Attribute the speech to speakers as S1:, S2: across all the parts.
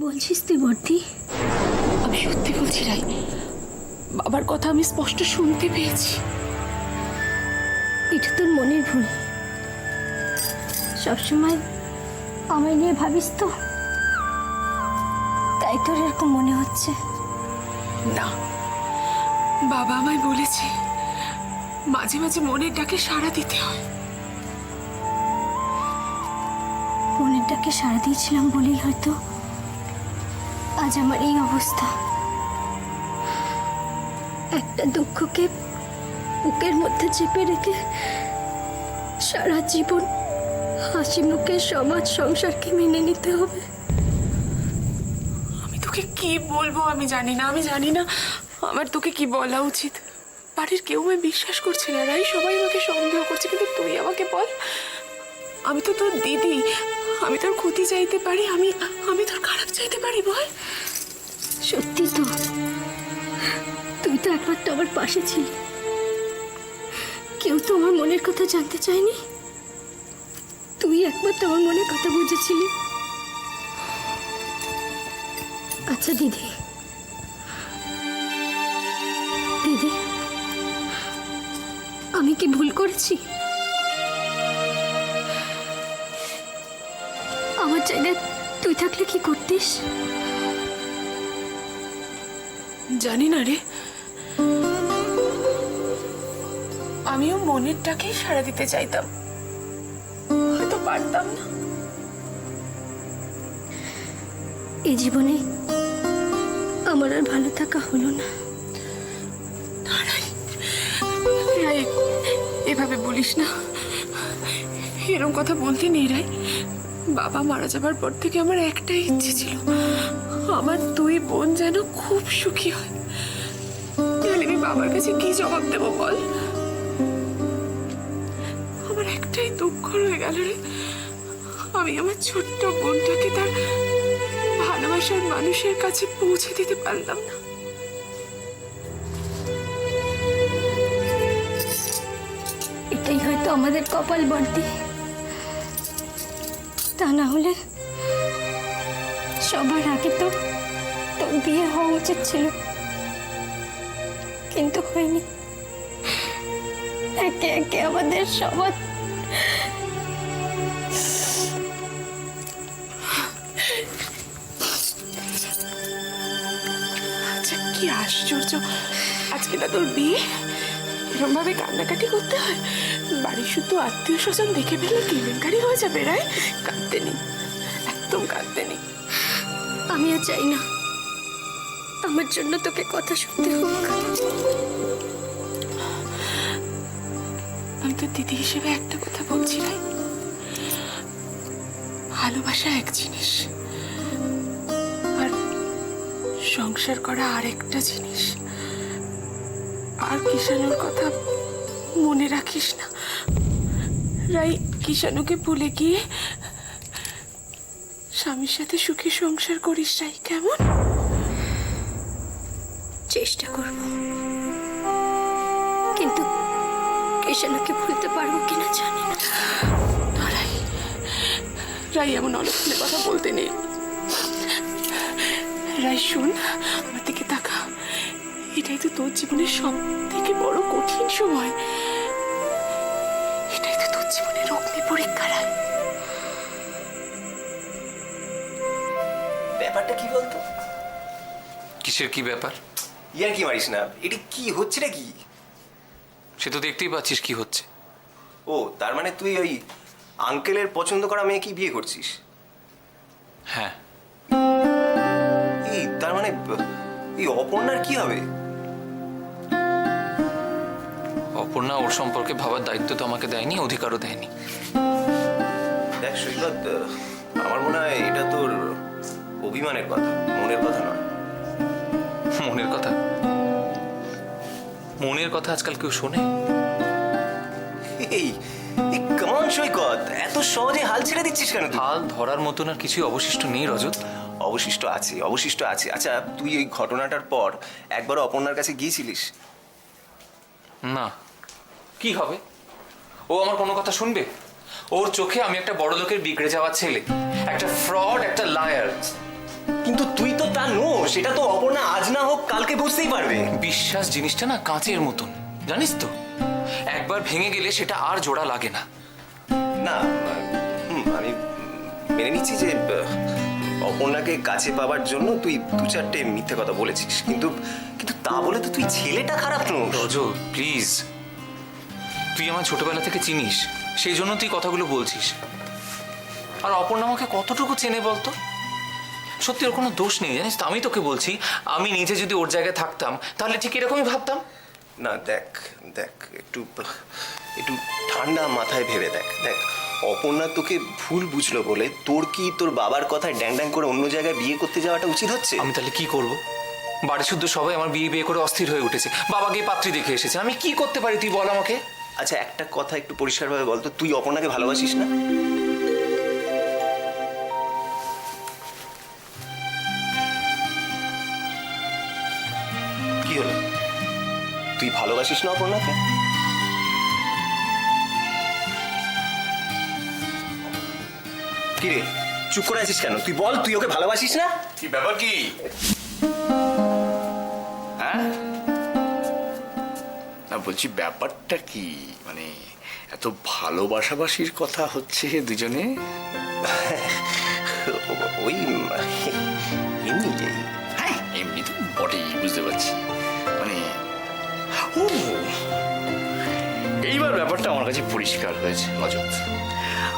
S1: বলছিস তুই বর্দি?
S2: আমি সত্যি বলছি রাই, বাবার কথা আমি স্পষ্ট শুনতে পেয়েছি।
S1: এটা তোর মনের ভুল। সবসময় আমায় নিয়ে ভাবিস তো, তাই তোর এরকম মনে হচ্ছে।
S2: না, বাবা আমায় বলেছে মাঝে মাঝে মনের ডাকে সাড়া দিতে হয়।
S1: মনের ডাকে সাড়া দিয়েছিলাম বলেই হয়তো আজ আমার এই অবস্থা। একটা দুঃখকে বুকের মধ্যে চেপে রেখে সারা জীবন হাসি মুখে সমাজ সংসারকে মেনে নিতে হবে।
S2: আমি তোকে কি বলবো আমি জানি না আমার তোকে কি বলা উচিত। বাড়ির কেউ আমায় বিশ্বাস করছে না রাই, সবাই আমাকে সন্দেহ করছে, কিন্তু তুই আমাকে বল। আমি তো তোর দিদি, আমি তোর ক্ষতি চাইতে পারি, আমি তোর খারাপ চাইতে পারি? বল।
S1: সত্যি তো, তুই তো একবার তো আমার পাশে ছিলি। কেউ তো আমার মনের কথা জানতে চায়নি, তুই একবার তো আমার মনের কথা বুঝেছিলি। আচ্ছা দিদি, দিদি আমি কি ভুল করেছি? আমার জায়গায় তুই থাকলে কি করতিস?
S2: জানি না রে, আমিও মনের ডাকেই সাড়া দিতে চাইতাম, হয়তো পারতাম না।
S1: এই জীবনে আমার আর ভালো থাকা হলো না।
S2: রাই, এভাবে বলিস না, এরকম কথা বলতে নেই রাই। বাবা মারা যাবার পর থেকে আমার একটাই ইচ্ছে ছিল, আমার দুই বোন যেন খুব সুখী হয়। তাহলে আমি বাবার কাছে কি জবাব দেবো বল? আমার একটাই দুঃখ রয়ে গেল রে, আমি আমার ছোট্ট বোনটাকে তার ভালোবাসার মানুষের কাছে পৌঁছে দিতে পারলাম না।
S1: এটাই হয়তো আমাদের কপাল বর্দি। তা না হলে সবার আগে তো তোর বিয়ে হওয়া উচিত ছিল, কিন্তু হয়নি। একে একে আমাদের সবার
S2: আচ্ছা কি আশ্চর্য, আজকে না তোর বিয়ে, এরকম ভাবে কান্নাকাটি করতে হয়? বাড়ির শুধু আত্মীয় স্বজন দেখে ফেললে কেলেঙ্কারি হয়ে যাবে রাই। কাঁদতে নেই, একদম কাঁদতে নেই।
S1: আমি আর চাই না আমার জন্য তোকে কথা শুনতে হোক।
S2: আমি তো দিদি হিসেবে একটা কথা বলছি রাই, ভালোবাসা এক জিনিস আর সংসার করা আরেকটা জিনিস। আর কিষাণুর কথা মনে রাখিস না রাই, কিষাণুকে ভুলে গিয়ে স্বামীর সাথে সুখী সংসার করিস রাই, কেমন?
S1: চেষ্টা করব, কিন্তু কৃষ্ণকে ভুলতে পারবো কিনা জানি না।
S2: রাই, রাই এমন অলক্ষণে কথা বলতে নেই। রাই শোন, আমার দিকে তাকা, এটাই তো তোর জীবনের সব থেকে বড় কঠিন সময়, এটাই তো তোর জীবনের অগ্নি পরীক্ষা। রাই,
S3: ব্যাপারটা কি বলতো?
S4: কিসের কি ব্যাপার?
S3: ইয়ার কি মারিস না, এটা কি হচ্ছে না কি?
S4: সে তো দেখতেই পাচ্ছিস কি হচ্ছে।
S3: ও তার মানে তুই ওই আঙ্কেলের পছন্দ করা মেয়েকে বিয়ে করছিস?
S4: হ্যাঁ।
S3: এই তার মানে এই অপর্ণার কি হবে?
S4: অপর্ণা ওর সম্পর্কে ভাবার দায়িত্ব তো আমাকে দেয়নি, অধিকারও দেয়নি।
S3: দেখ সৈকত, আমার মনে হয় এটা তোর অভিমানের কথা, মনের কথা নয়।
S4: মনের কথা? মনের কথা আজকাল কেউ শোনে?
S3: এই কেমন সৈকত, এত সহজে হাল ছেড়ে দিচ্ছিস কেন তুই?
S4: হাল ধরার মতন আর কিছুই অবশিষ্ট নেই রজত।
S3: অবশিষ্ট আছে, অবশিষ্ট আছে। আচ্ছা তুই এই ঘটনাটার পর একবারও অপর্ণার কাছে গিয়েছিলিস?
S4: না, কি হবে? ও আমার কোনো কথা শুনবে? ওর চোখে আমি একটা বড় লোকের বিগড়ে যাওয়া ছেলে, একটা ফ্রড, একটা লায়ার।
S3: কিন্তু তুই তো তা নো, সেটা তো অপর্ণা আজ না হোক কালকে বুঝতেই পারবে।
S4: বিশ্বাস জিনিসটা না কাঁচের মতন, জানিস তো, একবার ভেঙে গেলে সেটা আর জোড়া লাগে না।
S3: না আমি মেনে নিচ্ছি যে অপর্ণাকে কাছে পাওয়ার জন্য তুই দু চারটে মিথ্যে কথা বলেছিস, কিন্তু কিন্তু তা বলে তো তুই ছেলেটা খারাপ নোস।
S4: রজ, প্লিজ, তুই আমার ছোটবেলা থেকে চিনিস, সেই জন্য তুই কথাগুলো বলছিস। আর অপর্ণা আমাকে কতটুকু চেনে বলতো? সত্যি ওর কোনো দোষ নেই, জানিস তো। আমি তোকে বলছি, আমি নিজে যদি ওর জায়গায় থাকতাম তাহলে ঠিক এরকমই ভাবতাম।
S3: না দেখ দেখ, একটু একটু ঠান্ডা মাথায় ভেবে দেখ। দেখ, অপর্ণা তোকে ভুল বুঝলো বলে তোর কি তোর বাবার কথায় ড্যাং ড্যাং করে অন্য জায়গায় বিয়ে করতে যাওয়াটা উচিত হচ্ছে?
S4: আমি তাহলে কি করব? বাড়ি শুদ্ধ সবাই আমার বিয়ে বিয়ে করে অস্থির হয়ে উঠেছে, বাবা গিয়ে পাত্রী দেখে এসেছে, আমি কি করতে পারি তুই বল আমাকে।
S3: আচ্ছা একটা কথা একটু পরিষ্কারভাবে বলতো, তুই অপর্ণাকে ভালোবাসিস না? কি হলো, তুই ভালোবাসিস না অপর্ণাকে? কি রে, চুপ করে আছিস কেন? তুই বল, তুই ওকে ভালোবাসিস না?
S5: কি ব্যাপার কি? হ্যাঁ, না বলছি ব্যাপারটা কি, মানে এত ভালোবাসাবাসির কথা হচ্ছে দুজনে?
S3: ওই এমনি।
S5: হ্যাঁ এমনি তো বটেই, বুঝতে পারছি। মানে ও, এইবার ব্যাপারটা আমার কাছে পরিষ্কার হয়েছে রজত।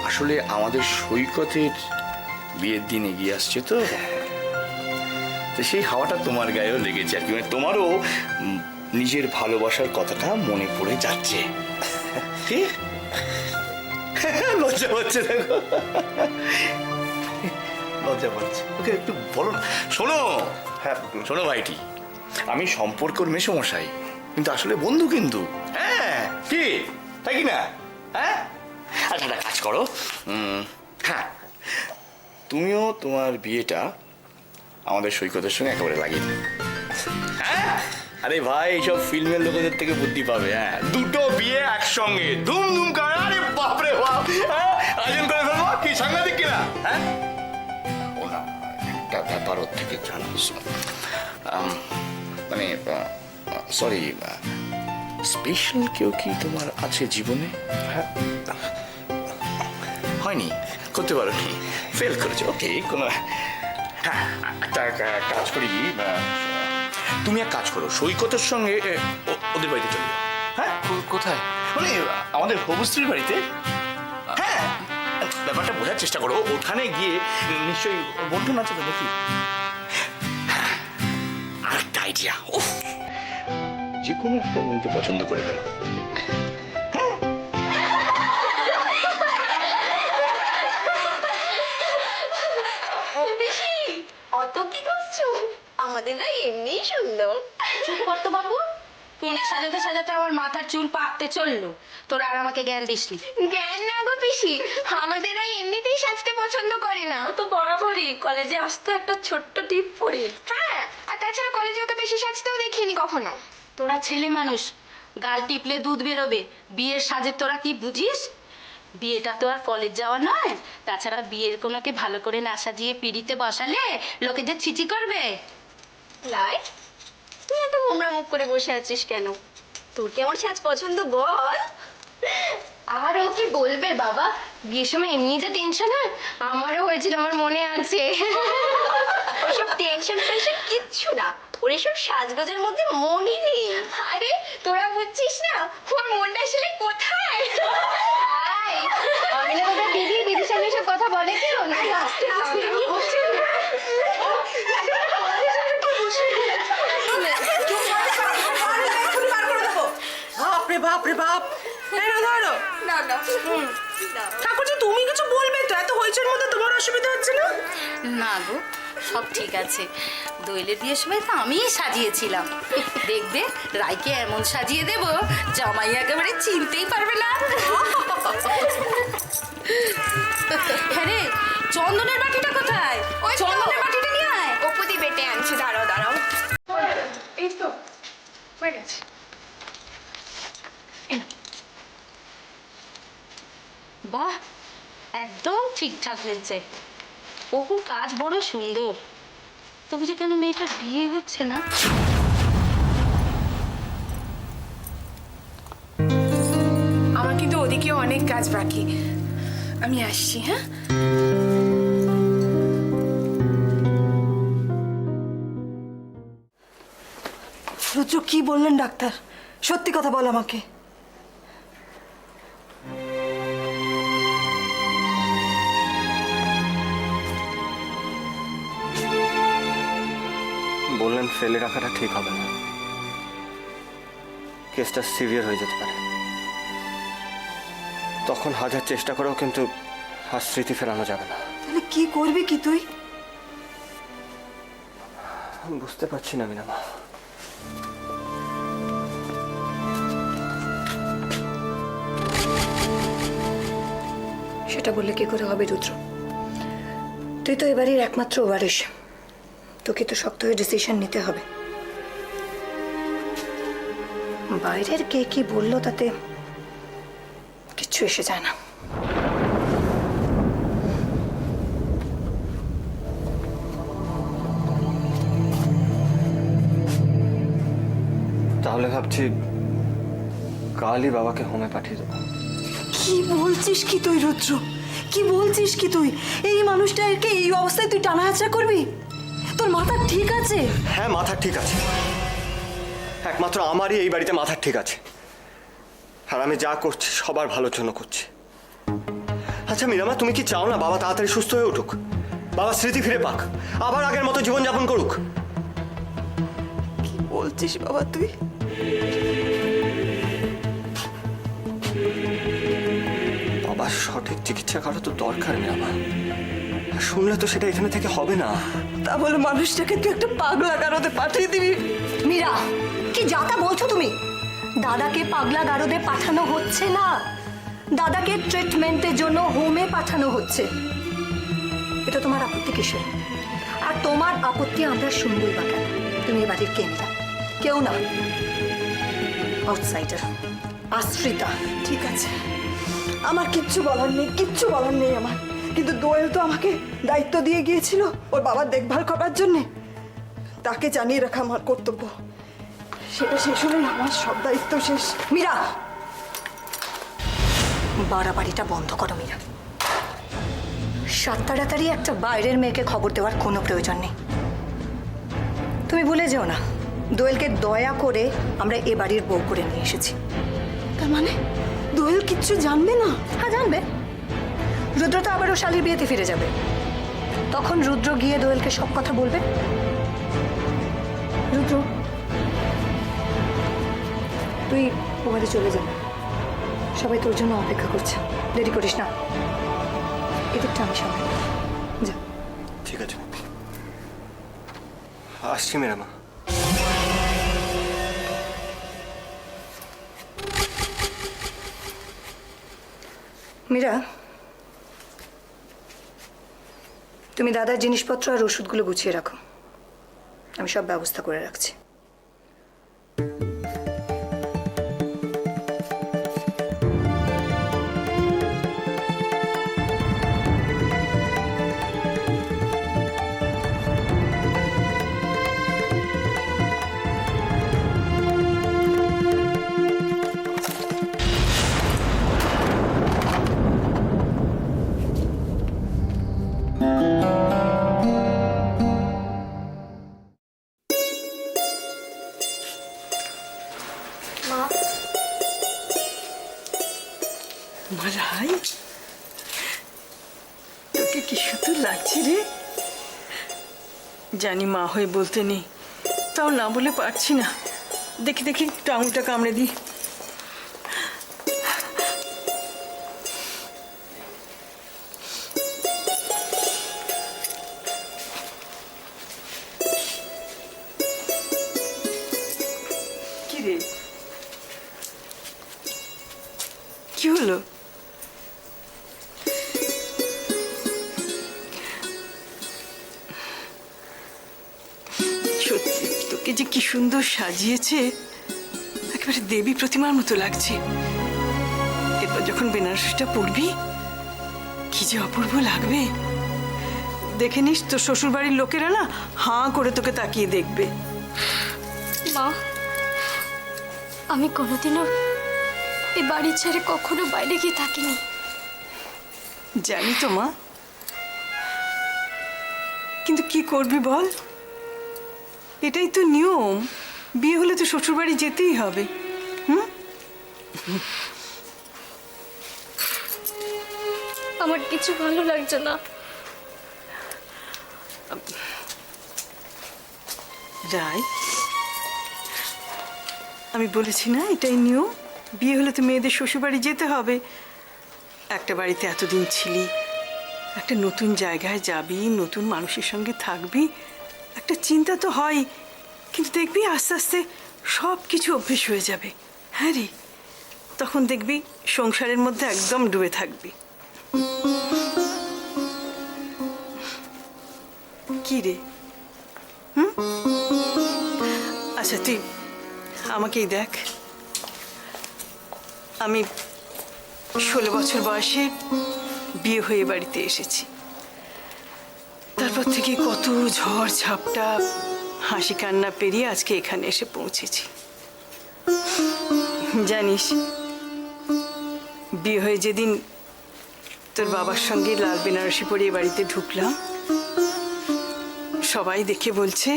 S5: আসলে আমাদের সৈকতের বিয়ের দিন এগিয়ে আসছে তো, তো সেই হাওয়াটা তোমার গায়েও লেগেছে আর কি, মানে তোমারও নিজের ভালোবাসার কথাটা মনে পড়ে যাচ্ছে। ঠিক? লজ্জা পাচ্ছে, দেখো লজ্জা পাচ্ছে। ওকে একটু বলো না। শোনো,
S3: হ্যাঁ
S5: শোনো ভাইটি, আমি সম্পর্কের মেসোমশাই, কিন্তু আসলে বন্ধু কিন্তু। হ্যাঁ কি, তাই কি না? হ্যাঁ আচ্ছা একটা কাজ করো, হ্যাঁ তুমিও তোমার বিয়েটা আমাদের সৈকতের সঙ্গে একেবারে লাগিয়ে দিও। হ্যাঁ আরে ভাই, এইসব ফিল্মের লোকেদের থেকে বুদ্ধি পাবে। হ্যাঁ দুটো বিয়ে একসঙ্গে ধুম ধুম করে, আরে বাপরে বাপ, হ্যাঁ আয়োজন করে ফেলবো, কি সাংঘাতিক কিনা? হ্যাঁ ও না, একটা ব্যাপার ওর থেকে জানাস, মানে সরি, স্পেশাল কেউ কি তোমার আছে জীবনে? হ্যাঁ হয়নি, করতে পারো নি, ফেল করেছো, ওকে কোনো। হ্যাঁ একটা কাজ করি, তুমি এক কাজ করো, সৈকতের সঙ্গে ওদের বাড়িতে চলে যাও। হ্যাঁ
S4: কোথায়?
S5: মানে আমাদের হবুস্ত্রীর বাড়িতে। হ্যাঁ ব্যাপারটা বোঝার চেষ্টা করো, ওখানে গিয়ে নিশ্চয়ই বন্ধু না চলো নাকি? আর একটা আইডিয়া, যে কোনো একটা মেয়েকে পছন্দ করে ফেলো।
S6: অত কি করছো? আমাদের না এমনিই সুন্দর।
S7: চুপ কর তো বাবু, ফোনে সাজাতে সাজাতে আমার মাথার চুল পাকতে চললো, তোর আর আমাকে জ্ঞান দিসনি।
S6: জ্ঞান না গো পিসি, আমাদের আর এমনিতেই সাজতে পছন্দ করে না।
S7: তো বরাবরই কলেজে আসতো একটা ছোট্ট টিপ পরে।
S6: হ্যাঁ, আর তাছাড়া কলেজে ওকে বেশি সাজতেও দেখিনি কখনো।
S7: তোরা ছেলে মানুষ, গাল টিপলে দুধ বেরোবে, বিয়ের সাজে তোরা কি বুঝিস? বিয়েটা তো আর কলেজ যাওয়া নয়, তাছাড়া বিয়ের কোনোকে ভালো করে না সাজিয়ে পিড়িতে বসালে লোকে যে ছিচি করবে।
S6: লাই, তুই এত গোমরা মুখ করে বসে আছিস কেন? তোর কেমন সাজ পছন্দ বল? আর ও কি বলবে বাবা, বিয়ের সময় এমনি যে টেনশন হয়, আমারও হয়েছিল, আমার মনে আছে। ওসব টেনশন ফেনশন কিচ্ছু না, ওর এসব সাজগোজের মধ্যে মনই নেই। আরে তোরা বুঝছিস না, ওর মনটা আসলে কোথায়? আমি না ওদের দিদির সামনে সব কথা বলে কেউ না।
S8: বাপরে বাপ রে বাপ, এই না ধরো ঠাকুরজি, তুমি কিছু বলবে তো? এত হইচের মধ্যে তোমার অসুবিধা হচ্ছে না?
S7: না গো, সব ঠিক আছে। দোয়েলের বিয়ের সময় তো আমিই সাজিয়েছিলাম, দেখবে রাইকে এমন সাজিয়ে দেব জামাই একেবারে চিনতেই পারবে না। হ্যাঁ রে, চন্দনের বাটিটা কোথায়? চন্দনের বাটিটা নিয়ে আয়।
S6: অপুদি বেটে আনছে, দাঁড়াও দাঁড়াও।
S2: এই তো হয়ে গেছে।
S7: বাহ, একদম ঠিকঠাক হয়েছে। বহু কাজ বড় সুন্দর। তবু যে কেন মেয়েটার বিয়ে হচ্ছে না?
S2: আমার কিন্তু ওদিকে অনেক কাজ বাকি, আমি আসছি। হ্যাঁ,
S9: রুদ্র কি বললেন ডাক্তার? সত্যি কথা বল আমাকে।
S3: বললেন ফেলে রাখাটা ঠিক হবে না, কেসটা সিভিয়ার হয়ে যেতে পারে। তখন হাজার চেষ্টা করেও কিন্তু আর স্মৃতি ফেরানো যাবে না।
S9: তাহলে কি করবি কি তুই?
S3: বুঝতে পারছি না মিনামা।
S1: সেটা বললে কি করে হবে রুদ্র? তুই তো এবারের একমাত্র ওয়ারিশ, তোকে তো শক্ত হয়ে ডিসিশন নিতে হবে। বাইরের কে কি বললো তাতে কিচ্ছু এসে যায় না।
S3: তাহলে ভাবছি কালই বাবাকে হোমে পাঠিয়ে দেবো।
S9: কি বলছিস কি তুই রুদ্র? কি বলছিস কি তুই? এই মানুষটাকে এই অবস্থায় তুই টানা হাঁচড়া করবি? তোর মাথা ঠিক আছে?
S3: হ্যাঁ, মাথা ঠিক আছে। একমাত্র আমারই এই বাড়িতে মাথা ঠিক আছে, আর আমি যা করছি সবার ভালোর জন্য করছি। আচ্ছা মিনামা, তুমি কি চাও না বাবা তাড়াতাড়ি সুস্থ হয়ে উঠুক, বাবা স্মৃতি ফিরে পাক, আবার আগের মতো জীবনযাপন করুক?
S9: কি বলছিস বাবা তুই?
S3: বাবার সঠিক চিকিৎসা করা তো দরকার মিনামা, আর শুনলে তো সেটা এখানে থেকে হবে না।
S9: তা বলে মানুষটাকে তুই একটা পাগলা গারদে পাঠিয়ে দিবি?
S1: মীরা, কি যাতা বলছো তুমি? দাদাকে পাগলা গারদে পাঠানো হচ্ছে না, দাদাকে ট্রিটমেন্টের জন্য হোমে পাঠানো হচ্ছে। এটা তোমার আপত্তি কিসের? আর তোমার আপত্তি আমরা শুনবই বা কেন? তুমি এ বাড়ির কে মীরা? কেউ না, আউটসাইডার, আশ্রিতা।
S9: ঠিক আছে, আমার কিচ্ছু বলার নেই, কিচ্ছু বলার নেই আমার। কিন্তু দোয়েল তো আমাকে দায়িত্ব দিয়ে গিয়েছিল ওর বাবার দেখভাল করার জন্যে। তাকে জানিয়ে রাখা আমার কর্তব্য। সেটা শেষ হলেই আমার সব দায়িত্ব শেষ।
S1: মীরা, বাড়াবাড়িটা বন্ধ করো মীরা। সাত তাড়াতাড়ি একটা বাইরের মেয়েকে খবর দেওয়ার কোনো প্রয়োজন নেই। তুমি ভুলে যেও না, দোয়েলকে দয়া করে আমরা এ বাড়ির বউ করে নিয়ে এসেছি।
S9: তার মানে দোয়েল কিচ্ছু জানবে না?
S1: হ্যাঁ, জানবে। রুদ্র তো আবারও শালির বিয়েতে ফিরে যাবে, তখন রুদ্র গিয়ে দোয়েলকে সব কথা বলবে। রুদ্র, তুই ও বাড়ি চলে যা, সবাই তোর জন্য অপেক্ষা করছে। দেরি করিস না, এদিকটা আমি সামনে যা।
S3: ঠিক আছে, আসছি মিনামা।
S1: মীরা, তুমি দাদার জিনিসপত্র আর ওষুধগুলো গুছিয়ে রাখো, আমি সব ব্যবস্থা করে রাখছি।
S9: মারাই, তোকে কি সুন্দর লাগছে রে। জানি মা হয়ে বলতে নেই, তাও না বলে পারছি না। দেখি দেখি টাঙুটা কামড়ে দিই। কি রে, কি হলো? সত্যি তোকে যে কি সুন্দর সাজিয়েছে, একেবারে দেবী প্রতিমার মতো লাগছে। এরপর যখন বেনারসিটা পরবি কি যে অপূর্ব লাগবে।
S8: দেখে নিস তোর শ্বশুর বাড়ির লোকেরা না হাঁ করে তোকে তাকিয়ে দেখবে।
S6: মা, আমি কোনোদিনও এই বাড়ি ছেড়ে কখনো বাইরে গিয়ে থাকিনি।
S8: জানি তো মা, কিন্তু কি করবি বল, এটাই তো নিয়ম, বিয়ে হলে তো শ্বশুর বাড়ি যেতেই হবে।
S6: আমার কিছু ভালো লাগছে না।
S8: রাই, আমি বলেছি না এটাই নিয়ম, বিয়ে হলে তো মেয়েদের শ্বশুর বাড়ি যেতে হবে। একটা বাড়িতে এতদিন ছিলি, একটা নতুন জায়গায় যাবি, নতুন মানুষের সঙ্গে থাকবি, একটা চিন্তা তো হয়, কিন্তু দেখবি আস্তে আস্তে সব কিছু অভ্যেস হয়ে যাবে। হ্যাঁ রে, তখন দেখবি সংসারের মধ্যে একদম ডুবে থাকবি। কি রে? আচ্ছা তুই আমাকেই দেখ, আমি 16 বছর বয়সে বিয়ে হয়ে বাড়িতে এসেছি। তারপর থেকে কত ঝড় ঝাপটা, হাসি কান্না পেরিয়ে আজকে এখানে এসে পৌঁছেছি। জানিস, বিয়ে হয়ে যেদিন তোর বাবার সঙ্গে লাল বেনারসি পরিয়ে বাড়িতে ঢুকলাম, সবাই দেখে বলছে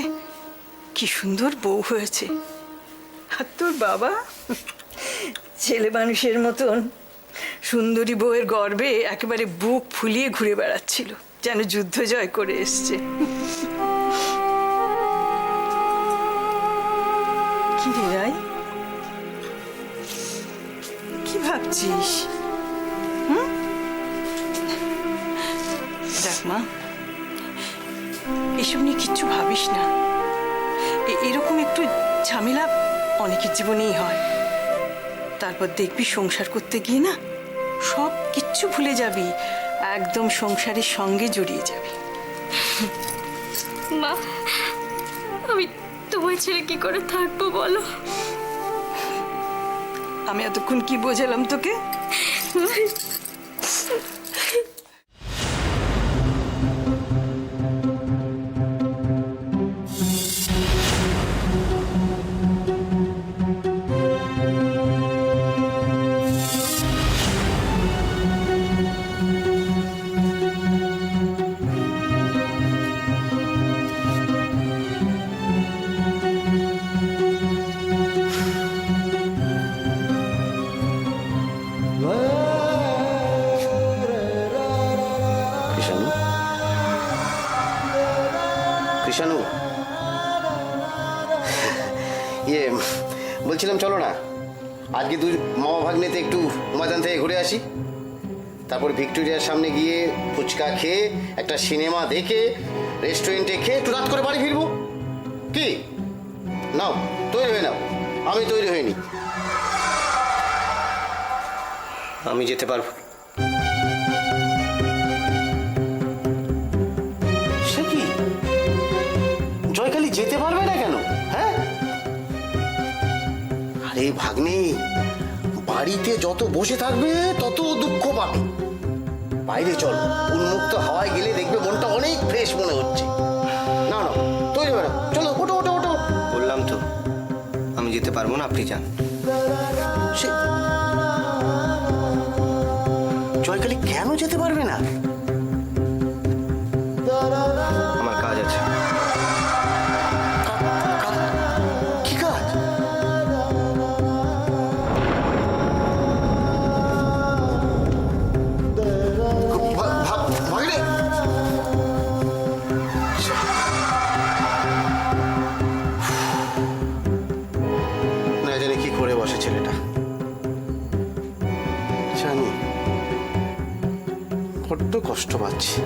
S8: কি সুন্দর বউ হয়েছে। আর তোর বাবা ছেলে মানুষের মতন সুন্দরী বউয়ের গর্বে একেবারে বুক ফুলিয়ে ঘুরে বেড়াচ্ছিল, যেন যুদ্ধ জয় করে এসছে। কি রে রাই, কি ভাবছিস? দেখ মা, এসব নিয়ে কিচ্ছু ভাবিস না। এরকম একটু ঝামেলা অনেকের জীবনেই হয়, তারপর দেখবি সংসার করতে গিয়ে না সব কিচ্ছু ভুলে যাবি, একদম সংসারের সঙ্গে জড়িয়ে যাবি।
S6: মা, আমি তোমায় ছেড়ে কি করে থাকবো বলো?
S8: আমি এতক্ষণ কি বোঝালাম তোকে?
S3: কৃষাণু, কৃষাণু, বলছিলাম চলো না আজকে দুই মামা ভাগ্নেতে একটু ময়দান থেকে ঘুরে আসি, তারপর ভিক্টোরিয়ার সামনে গিয়ে ফুচকা খেয়ে একটা সিনেমা দেখে রেস্টুরেন্টে খেয়ে একটু রাত করে বাড়ি ফিরবো। কি নাও, তৈরি হয়ে নাও। আমি তৈরি হইনি, আমি যেতে পারবো। সে কি, জয়কালী যেতে পারবে না কেন? হ্যাঁ, আরে ভাগ্নে, বাড়িতে যত বসে থাকবে তত দুঃখ পাবে। বাইরে চল, উন্মুক্ত হাওয়ায় গেলে দেখবে মনটা অনেক ফ্রেশ মনে হচ্ছে। না না, তৈরি হয়ে নাও, চলো, ওঠো ওঠো ওঠো। বললাম তো আমি যেতে পারবো না, আপনি যান। জয়কালী কেন যেতে পারবে না? আমার কাজ আছে। কি কাজ? ভাগ্নে, না জানি কি করে বসে ছেলেটা। জানি বড্ড কষ্ট পাচ্ছি।